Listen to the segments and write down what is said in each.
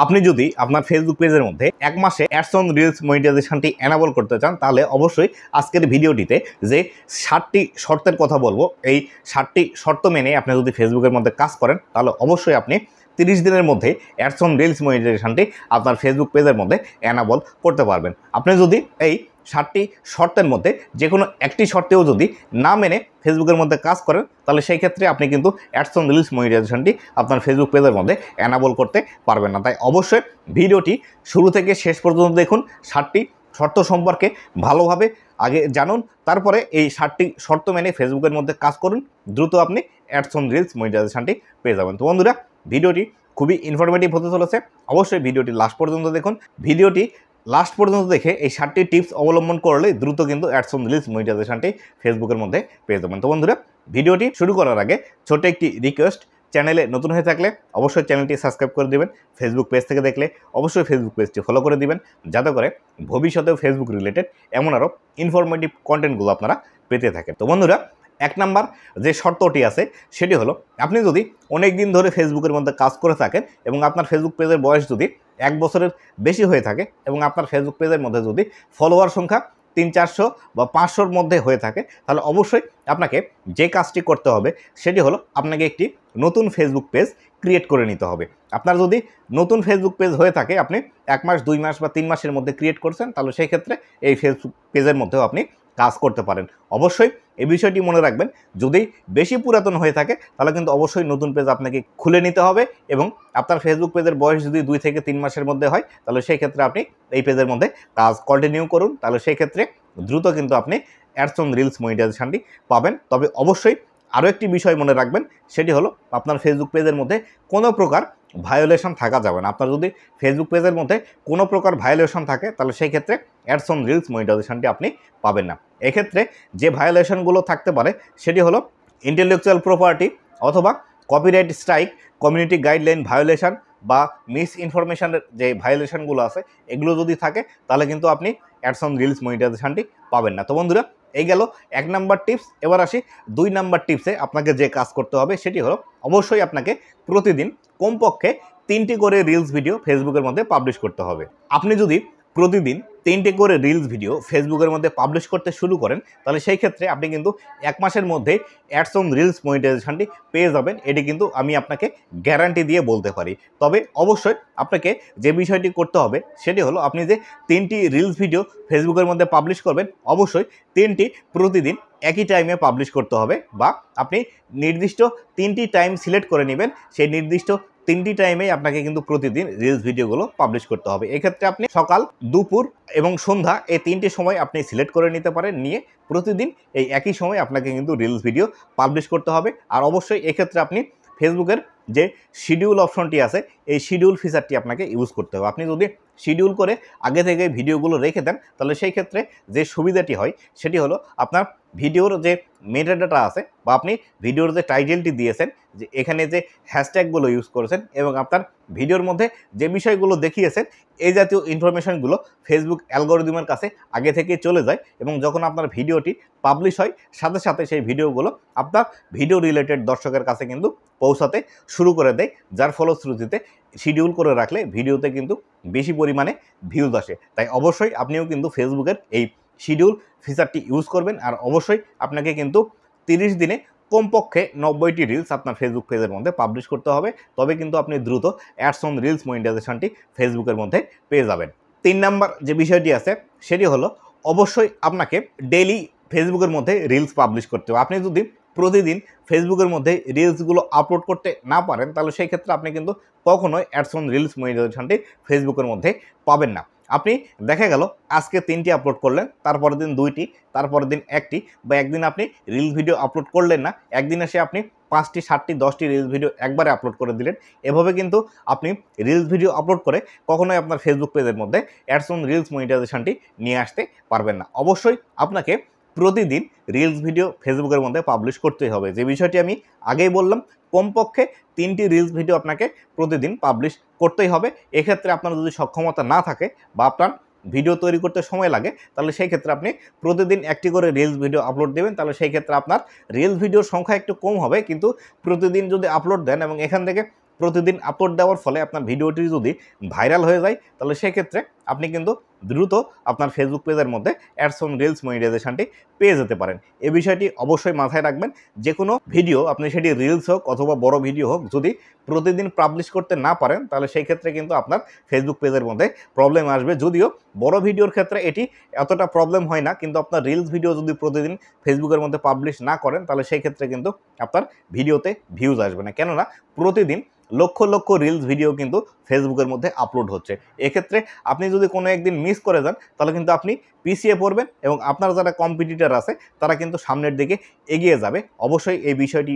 আপনি যদি আপনার ফেসবুক পেজের মধ্যে এক মাসে অ্যাডস অন রিলস মনিটাইজেশনটি এনাবল করতে চান, তাহলে অবশ্যই আজকের ভিডিওটিতে যে 7টি শর্তের কথা বলবো, এই 7টি শর্ত মেনে আপনি যদি ফেসবুকের মধ্যে কাজ করেন, তাহলে অবশ্যই আপনি 30 দিনের মধ্যে অ্যাডস অন রিলস মনিটাইজেশনটি আপনার ফেসবুক পেজের মধ্যে এনাবল করতে পারবেন। আপনি যদি এই 7টি শর্তের মধ্যে যে কোনো একটি শর্তেও যদি না মেনে ফেসবুকের মধ্যে কাজ করেন, তাহলে সেই ক্ষেত্রে আপনি কিন্তু অ্যাডস অন রিলস মনিটাইজেশনটি আপনার ফেসবুক পেজের মধ্যে এনাবল করতে পারবেন না। তাই অবশ্যই ভিডিওটি শুরু থেকে শেষ পর্যন্ত দেখুন, 7টি শর্ত সম্পর্কে ভালোভাবে আগে জানুন, তারপরে এই 7টি শর্ত মেনে ফেসবুকের মধ্যে কাজ করুন, দ্রুত আপনি অ্যাডস অন রিলস মনিটাইজেশনটি পেয়ে যাবেন। তো বন্ধুরা, ভিডিওটি খুবই ইনফরমেটিভ হতে চলেছে, অবশ্যই ভিডিওটি লাস্ট পর্যন্ত দেখুন। ভিডিওটি লাস্ট পর্যন্ত দেখে এই 7টি টিপস অবলম্বন করলে দ্রুত কিন্তু অ্যাডস অন রিলস মনিটাইজেশনটি ফেসবুকের মধ্যে পেয়ে যাবেন। তো বন্ধুরা, ভিডিওটি শুরু করার আগে ছোট একটি রিকোয়েস্ট, চ্যানেলে নতুন হয়ে থাকলে অবশ্যই চ্যানেলটি সাবস্ক্রাইব করে দেবেন। ফেসবুক পেজ থেকে দেখলে অবশ্যই ফেসবুক পেজটি ফলো করে দিবেন, যাতে করে ভবিষ্যতেও ফেসবুক রিলেটেড এমন আরও ইনফরমেটিভ কন্টেন্টগুলো আপনারা পেতে থাকেন। তো বন্ধুরা, 1 নাম্বার যে শর্তটি আছে সেটি হলো, আপনি যদি অনেক দিন ধরে ফেসবুকের মধ্যে কাজ করে থাকেন এবং আপনার ফেসবুক পেজের বয়স যদি 1 বছরের বেশি হয়ে থাকে এবং আপনার ফেসবুক পেজের মধ্যে যদি ফলোয়ার সংখ্যা 300-400 বা 500-র মধ্যে হয়ে থাকে, তাহলে অবশ্যই আপনাকে যে কাজটি করতে হবে সেটি হলো, আপনাকে একটি নতুন ফেসবুক পেজ ক্রিয়েট করে নিতে হবে। আপনার যদি নতুন ফেসবুক পেজ হয়ে থাকে, আপনি 1 মাস 2 মাস বা 3 মাসের মধ্যে ক্রিয়েট করছেন, তাহলে সেই ক্ষেত্রে এই ফেসবুক পেজের মধ্যেও আপনি কাজ করতে পারেন। অবশ্যই এই বিষয়টি মনে রাখবেন, যদি বেশি পুরাতন হয়ে থাকে তাহলে কিন্তু অবশ্যই নতুন পেজ আপনাকে খুলে নিতে হবে, এবং আপনার ফেসবুক পেজের বয়স যদি 2 থেকে 3 মাসের মধ্যে হয়, তাহলে সেই ক্ষেত্রে আপনি এই পেজের মধ্যে কাজ কন্টিনিউ করুন, তাহলে সেই ক্ষেত্রে দ্রুত কিন্তু আপনি অ্যাডস অন রিলস মনিটাইজেশনটি পাবেন। তবে অবশ্যই আরও একটি বিষয় মনে রাখবেন, সেটি হলো আপনার ফেসবুক পেজের মধ্যে কোনো প্রকার ভায়োলেশন থাকা যাবে না। আপনার যদি ফেসবুক পেজের মধ্যে কোনো প্রকার ভায়োলেশন থাকে, তাহলে সেই ক্ষেত্রে অ্যাডস অন রিলস মনিটাইজেশনটি আপনি পাবেন না। এক্ষেত্রে যে ভায়োলেশনগুলো থাকতে পারে সেটি হলো ইন্টেলেকচুয়াল প্রপার্টি অথবা copyright strike, community guideline violation বা মিস ইনফরমেশনের যে ভায়োলেশনগুলো আছে, এগুলো যদি থাকে তাহলে কিন্তু আপনি অ্যাডস অন রিলস মনিটাইজেশনটি পাবেন না। তো বন্ধুরা, এই গেল 1 নাম্বার টিপস। এবার আসি 2 নাম্বার টিপসে। আপনাকে যে কাজ করতে হবে সেটি হলো, অবশ্যই আপনাকে প্রতিদিন কমপক্ষে 3টি করে রিলস ভিডিও ফেসবুকের মধ্যে পাবলিশ করতে হবে। আপনি যদি প্রতিদিন 3টে করে রিলস ভিডিও ফেসবুকের মধ্যে পাবলিশ করতে শুরু করেন, তাহলে সেই ক্ষেত্রে আপনি কিন্তু 1 মাসের মধ্যে অ্যাডস অন রিলস মনিটাইজেশনটি পেয়ে যাবেন। এটি কিন্তু আমি আপনাকে গ্যারান্টি দিয়ে বলতে পারি। তবে অবশ্যই আপনাকে যে বিষয়টি করতে হবে সেটি হলো, আপনি যে 3টি রিলস ভিডিও ফেসবুকের মধ্যে পাবলিশ করবেন, অবশ্যই 3টি প্রতিদিন একই টাইমে পাবলিশ করতে হবে, বা আপনি নির্দিষ্ট 3টি টাইম সিলেক্ট করে নেবেন। সেই নির্দিষ্ট 3টি টাইমেই আপনাকে কিন্তু প্রতিদিন রিলস ভিডিওগুলো পাবলিশ করতে হবে। এক্ষেত্রে আপনি সকাল, দুপুর এবং সন্ধ্যা এই 3টি সময় আপনি সিলেক্ট করে নিতে পারেন, নিয়ে প্রতিদিন এই একই সময় আপনাকে কিন্তু রিলস ভিডিও পাবলিশ করতে হবে। আর অবশ্যই এক্ষেত্রে আপনি ফেসবুকের যে শিডিউল অপশনটি আছে, এই শিডিউল ফিচারটি আপনাকে ইউজ করতে হবে। আপনি যদি শিডিউল করে আগে থেকে ভিডিওগুলো রেখে দেন, তাহলে সেই ক্ষেত্রে যে সুবিধাটি হয় সেটি হলো, আপনার ভিডিওর যে মেটাডাটা আছে বা আপনি ভিডিওর যে টাইটেলটি দিয়েছেন, যে এখানে যে হ্যাশট্যাগুলো ইউজ করেছেন এবং আপনার ভিডিওর মধ্যে যে বিষয়গুলো দেখিয়েছেন, এই জাতীয় ইনফরমেশনগুলো ফেসবুক অ্যালগরিদমের কাছে আগে থেকে চলে যায়, এবং যখন আপনার ভিডিওটি পাবলিশ হয়, সাথে সাথে সেই ভিডিওগুলো আপনার ভিডিও রিলেটেড দর্শকের কাছে কিন্তু পৌঁছাতে শুরু করে দেয়, যার ফলশ্রুতিতে শিডিউল করে রাখলে ভিডিওতে কিন্তু বেশি পরিমাণে ভিউজ আসে। তাই অবশ্যই আপনিও কিন্তু ফেসবুকের এই শিডিউল ফিচারটি ইউজ করবেন। আর অবশ্যই আপনাকে কিন্তু 30 দিনে কমপক্ষে 90টি রিলস আপনার ফেসবুক পেজের মধ্যে পাবলিশ করতে হবে, তবে কিন্তু আপনি দ্রুত অ্যাডস অন রিলস মনিটাইজেশনটি ফেসবুকের মধ্যে পেয়ে যাবেন। 3 নাম্বার যে বিষয়টি আছে সেটি হলো, অবশ্যই আপনাকে ডেইলি ফেসবুকের মধ্যে রিলস পাবলিশ করতে হবে। আপনি যদি প্রতিদিন ফেসবুকের মধ্যে রিলসগুলো আপলোড করতে না পারেন, তাহলে সেই ক্ষেত্রে আপনি কিন্তু কখনোই অ্যাডস অন রিলস মনিটাইজেশনটি ফেসবুকের মধ্যে পাবেন না। আপনি দেখা গেল আজকে 3টি আপলোড করলেন, তারপরের দিন 2টি, তারপরের দিন 1টি, বা একদিন আপনি রিলস ভিডিও আপলোড করলেন না, একদিন এসে আপনি 5টি, 7টি, 10টি রিলস ভিডিও একবারে আপলোড করে দিলেন। এভাবে কিন্তু আপনি রিলস ভিডিও আপলোড করে কখনোই আপনার ফেসবুক পেজের মধ্যে অ্যাডস অন রিলস মনিটাইজেশনটি নিয়ে আসতে পারবেন না। অবশ্যই আপনাকে প্রতিদিন রিলস ভিডিও ফেসবুকের মধ্যে পাবলিশ করতেই হবে। যে বিষয়টি আমি আগেই বললাম, কমপক্ষে 3টি রিলস ভিডিও আপনাকে প্রতিদিন পাবলিশ করতেই হবে। এক্ষেত্রে আপনার যদি সক্ষমতা না থাকে বা আপনার ভিডিও তৈরি করতে সময় লাগে, তাহলে সেই ক্ষেত্রে আপনি প্রতিদিন একটি করে রিলস ভিডিও আপলোড দেবেন। তাহলে সেই ক্ষেত্রে আপনার রিলস ভিডিওর সংখ্যা একটু কম হবে, কিন্তু প্রতিদিন যদি আপলোড দেন এবং এখান থেকে প্রতিদিন আপলোড দেওয়ার ফলে আপনার ভিডিওটি যদি ভাইরাল হয়ে যায় তাহলে সেক্ষেত্রে আপনি কিন্তু দ্রুত আপনার ফেসবুক পেজের মধ্যে অ্যাডস অন রিলস মনিটাইজেশনটি পেয়ে যেতে পারেন। এই বিষয়টি অবশ্যই মাথায় রাখবেন। যে কোনো ভিডিও আপনি সেটি রিলস হোক অথবা বড় ভিডিও হোক যদি প্রতিদিন পাবলিশ করতে না পারেন তাহলে সেই ক্ষেত্রে কিন্তু আপনার ফেসবুক পেজের মধ্যে প্রবলেম আসবে। যদিও বড় ভিডিওর ক্ষেত্রে এটি এতটা প্রবলেম হয় না, কিন্তু আপনার রিলস ভিডিও যদি প্রতিদিন ফেসবুকের মধ্যে পাবলিশ না করেন তাহলে সেই ক্ষেত্রে কিন্তু আপনার ভিডিওতে ভিউজ আসবে না, কেননা প্রতিদিন লক্ষ লক্ষ রিলস ভিডিও কিন্তু ফেসবুকের মধ্যে আপলোড হচ্ছে। এক্ষেত্রে আপনি যদি কোনো একদিন মিস করে যান তাহলে কিন্তু আপনি পিছিয়ে পড়বেন এবং আপনার যারা কম্পিটিটর আছে তারা কিন্তু সামনের দিকে এগিয়ে যাবে। অবশ্যই এই বিষয়টি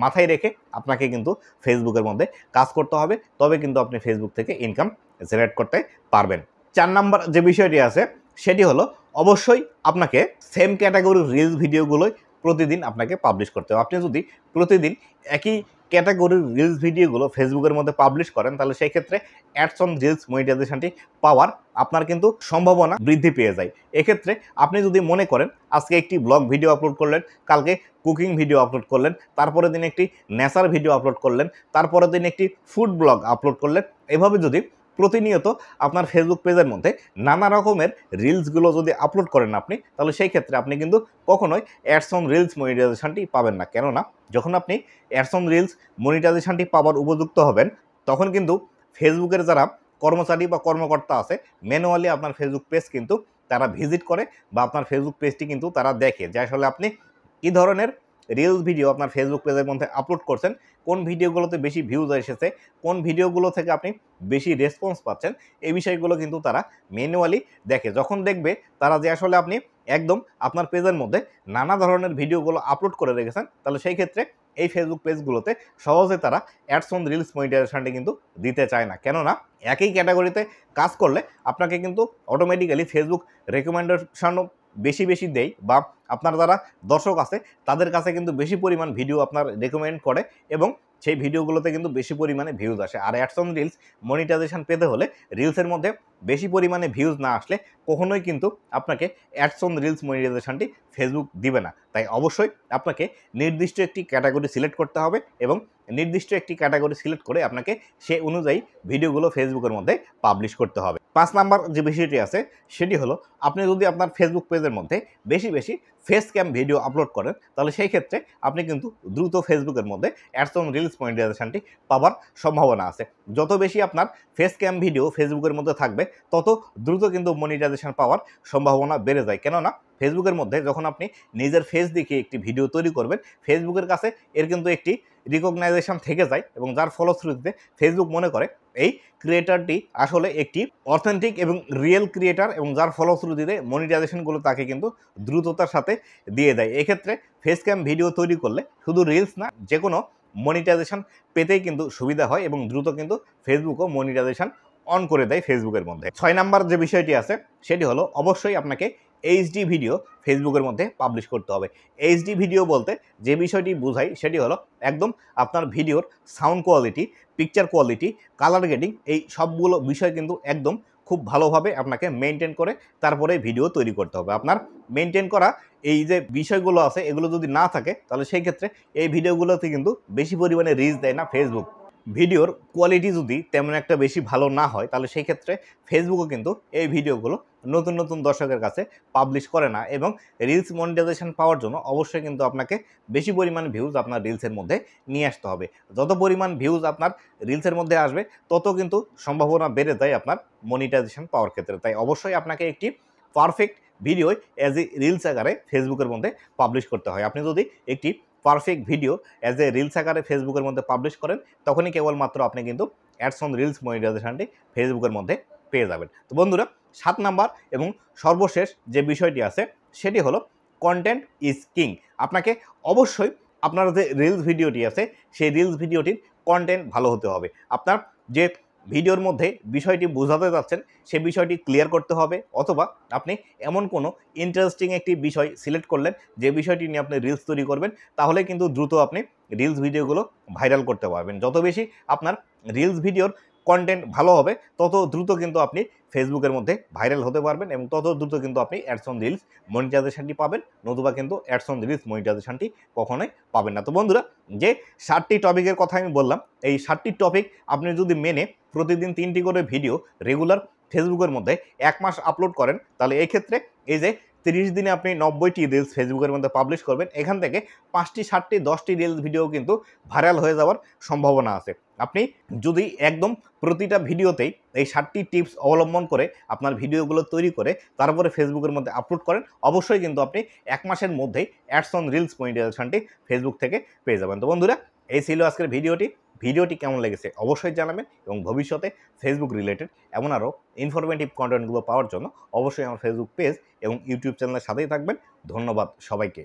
মাথায় রেখে আপনাকে কিন্তু ফেসবুকের মধ্যে কাজ করতে হবে, তবে কিন্তু আপনি ফেসবুক থেকে ইনকাম জেনারেট করতে পারবেন। 4 নাম্বার যে বিষয়টি আছে সেটি হলো অবশ্যই আপনাকে সেম ক্যাটাগরির রিলস ভিডিওগুলোই প্রতিদিন আপনাকে পাবলিশ করতে হবে। আপনি যদি প্রতিদিন একই ক্যাটাগরির রিলস ভিডিওগুলো ফেসবুকের মধ্যে পাবলিশ করেন তাহলে সেই ক্ষেত্রে অ্যাডস অন রিলস মনিটাইজেশনটি পাওয়ার আপনার কিন্তু সম্ভাবনা বৃদ্ধি পেয়ে যায়। এক্ষেত্রে আপনি যদি মনে করেন আজকে একটি ব্লগ ভিডিও আপলোড করলেন, কালকে কুকিং ভিডিও আপলোড করলেন, তারপরের দিন একটি নেচার ভিডিও আপলোড করলেন, তারপরের দিন একটি ফুড ব্লগ আপলোড করলেন, এভাবে যদি প্রতিনিয়ত আপনার ফেসবুক পেজের মধ্যে নানা রকমের রিলসগুলো যদি আপলোড করেন আপনি, তাহলে সেই ক্ষেত্রে আপনি কিন্তু কখনোই অ্যাডস অন রিলস মনিটাইজেশনটি পাবেন না। কেননা যখন আপনি অ্যাডস অন রিলস মনিটাইজেশনটি পাওয়ার উপযুক্ত হবেন তখন কিন্তু ফেসবুকের যারা কর্মচারী বা কর্মকর্তা আছে ম্যানুয়ালি আপনার ফেসবুক পেজ কিন্তু তারা ভিজিট করে বা আপনার ফেসবুক পেজটি কিন্তু তারা দেখে যে আসলে আপনি কী ধরনের রিলস ভিডিও আপনার ফেসবুক পেজের মধ্যে আপলোড করছেন, কোন ভিডিওগুলোতে বেশি ভিউজ এসেছে, কোন ভিডিওগুলো থেকে আপনি বেশি রেসপন্স পাচ্ছেন, এই বিষয়গুলো কিন্তু তারা ম্যানুয়ালি দেখে। যখন দেখবে তারা যে আসলে আপনি একদম আপনার পেজের মধ্যে নানা ধরনের ভিডিওগুলো আপলোড করে রেখেছেন তাহলে সেই ক্ষেত্রে এই ফেসবুক পেজগুলোতে সহজে তারা অ্যাডস অন রিলস মনিটাইজেশনটি কিন্তু দিতে চায় না। কেননা একই ক্যাটাগরিতে কাজ করলে আপনাকে কিন্তু অটোমেটিক্যালি ফেসবুক রেকমেন্ডেশনও বেশি বেশি দেয় বা আপনার যারা দর্শক আছে তাদের কাছে কিন্তু বেশি পরিমাণ ভিডিও আপনার রেকমেন্ড করে এবং সেই ভিডিওগুলোতে কিন্তু বেশি পরিমাণে ভিউজ আসে। আর অ্যাডস অন রিলস মনিটাইজেশন পেতে হলে রিলসের মধ্যে বেশি পরিমাণে ভিউজ না আসলে কখনোই কিন্তু আপনাকে অ্যাডস অন রিলস মনিটাইজেশনটি ফেসবুক দিবে না। তাই অবশ্যই আপনাকে নির্দিষ্ট একটি ক্যাটাগরি সিলেক্ট করতে হবে এবং নির্দিষ্ট একটি ক্যাটাগরি সিলেক্ট করে আপনাকে সে অনুযায়ী ভিডিওগুলো ফেসবুকের মধ্যে পাবলিশ করতে হবে। 5 নাম্বার যে বিষয়টি আছে সেটি হলো আপনি যদি আপনার ফেসবুক পেজের মধ্যে বেশি বেশি ফেস ক্যাম ভিডিও আপলোড করেন তাহলে সেই ক্ষেত্রে আপনি কিন্তু দ্রুত ফেসবুকের মধ্যে অ্যাডস অন রিলস মনিটাইজেশনটি পাওয়ার সম্ভাবনা আছে। যত বেশি আপনার ফেস ক্যাম ভিডিও ফেসবুকের মধ্যে থাকবে তত দ্রুত কিন্তু মনিটাইজেশন পাওয়ার সম্ভাবনা বেড়ে যায়। কেননা ফেসবুকের মধ্যে যখন আপনি নিজের ফেস দেখিয়ে একটি ভিডিও তৈরি করবেন ফেসবুকের কাছে এর কিন্তু একটি রিকগনাইজেশন থেকে যায় এবং যার ফলশ্রুতিতে ফেসবুক মনে করে এই ক্রিয়েটারটি আসলে একটি অথেন্টিক এবং রিয়েল ক্রিয়েটার এবং যার ফলশ্রুতিতে মনিটাইজেশনগুলো তাকে কিন্তু দ্রুততার সাথে দিয়ে দেয়। এক্ষেত্রে ফেস ক্যাম ভিডিও তৈরি করলে শুধু রিলস না যে কোনো মনিটাইজেশন পেতেই কিন্তু সুবিধা হয় এবং দ্রুত কিন্তু ফেসবুকও মনিটাইজেশন অন করে দেয় ফেসবুকের মধ্যে। 6 নাম্বার যে বিষয়টি আছে সেটি হলো অবশ্যই আপনাকে এইচডি ভিডিও ফেসবুকের মধ্যে পাবলিশ করতে হবে। এইচডি ভিডিও বলতে যে বিষয়টি বোঝাই সেটি হলো একদম আপনার ভিডিওর sound quality, picture quality, colour grading এই সবগুলো বিষয় কিন্তু একদম খুব ভালোভাবে আপনাকে মেনটেন করে তারপরে ভিডিও তৈরি করতে হবে। আপনার মেনটেন করা এই যে বিষয়গুলো আছে এগুলো যদি না থাকে তাহলে সেই ক্ষেত্রে এই ভিডিওগুলোতে কিন্তু বেশি পরিমাণে রিচ দেয় না ফেসবুক। ভিডিওর কোয়ালিটি যদি তেমন একটা বেশি ভালো না হয় তাহলে সেই ক্ষেত্রে ফেসবুকও কিন্তু এই ভিডিওগুলো নতুন নতুন দর্শকের কাছে পাবলিশ করে না এবং রিলস মনিটাইজেশন পাওয়ার জন্য অবশ্যই কিন্তু আপনাকে বেশি পরিমাণ ভিউজ আপনার রিলসের মধ্যে নিয়ে আসতে হবে। যত পরিমাণ ভিউজ আপনার রিলসের মধ্যে আসবে তত কিন্তু সম্ভাবনা বেড়ে যায় আপনার মনিটাইজেশন পাওয়ার ক্ষেত্রে। তাই অবশ্যই আপনাকে একটি perfect video as a reels আকারে ফেসবুকের মধ্যে পাবলিশ করতে হয়। আপনি যদি একটি perfect video as a reels আকারে ফেসবুকের মধ্যে পাবলিশ করেন তখনই কেবলমাত্র আপনি কিন্তু অ্যাডস অন রিলস মনিটাইজেশনটি ফেসবুকের মধ্যে পেয়ে যাবেন। তো বন্ধুরা 7 নাম্বার এবং সর্বশেষ যে বিষয়টি আছে সেটি হলো কন্টেন্ট ইজ কিং। আপনাকে অবশ্যই আপনার যে রিলস ভিডিওটি আছে সেই রিলস ভিডিওটির কন্টেন্ট ভালো হতে হবে। আপনার যে ভিডিওর মধ্যে বিষয়টি বোঝাতে যাচ্ছেন সেই বিষয়টি ক্লিয়ার করতে হবে, অথবা আপনি এমন কোনো ইন্টারেস্টিং একটি বিষয় সিলেক্ট করলেন যে বিষয়টি নিয়ে আপনি রিলস তৈরি করবেন, তাহলে কিন্তু দ্রুত আপনি রিলস ভিডিওগুলো ভাইরাল করতে পারবেন। যত বেশি আপনার রিলস ভিডিওর কন্টেন্ট ভালো হবে তত দ্রুত কিন্তু আপনি ফেসবুকের মধ্যে ভাইরাল হতে পারবেন এবং তত দ্রুত কিন্তু আপনি অ্যাডস অন রিলস মনিটাইজেশনটি পাবেন, নতুবা কিন্তু অ্যাডস অন রিলস মনিটাইজেশনটি কখনোই পাবেন না। তো বন্ধুরা, যে 7টি টপিকের কথা আমি বললাম, এই 7টি টপিক আপনি যদি মেনে প্রতিদিন 3টি করে ভিডিও রেগুলার ফেসবুকের মধ্যে 1 মাস আপলোড করেন, তাহলে এই ক্ষেত্রে এই যে 30 দিনে আপনি 90টি রিলস ফেসবুকের মধ্যে পাবলিশ করবেন, এখান থেকে 5টি 7টি 10টি রিলস ভিডিও কিন্তু ভাইরাল হয়ে যাওয়ার সম্ভাবনা আছে। আপনি যদি একদম প্রতিটা ভিডিওতেই এই 7টি টিপস অবলম্বন করে আপনার ভিডিওগুলো তৈরি করে তারপরে ফেসবুকের মধ্যে আপলোড করেন, অবশ্যই কিন্তু আপনি 1 মাসের মধ্যেই অ্যাডস অন রিলস মনিটাইজেশনটি ফেসবুক থেকে পেয়ে যাবেন। তো বন্ধুরা, এই ছিল আজকের ভিডিওটি কেমন লেগেছে অবশ্যই জানাবেন এবং ভবিষ্যতে ফেসবুক রিলেটেড এমন আরও ইনফরমেটিভ কন্টেন্টগুলো পাওয়ার জন্য অবশ্যই আমার ফেসবুক পেজ এবং ইউটিউব চ্যানেলের সাথেই থাকবেন। ধন্যবাদ সবাইকে।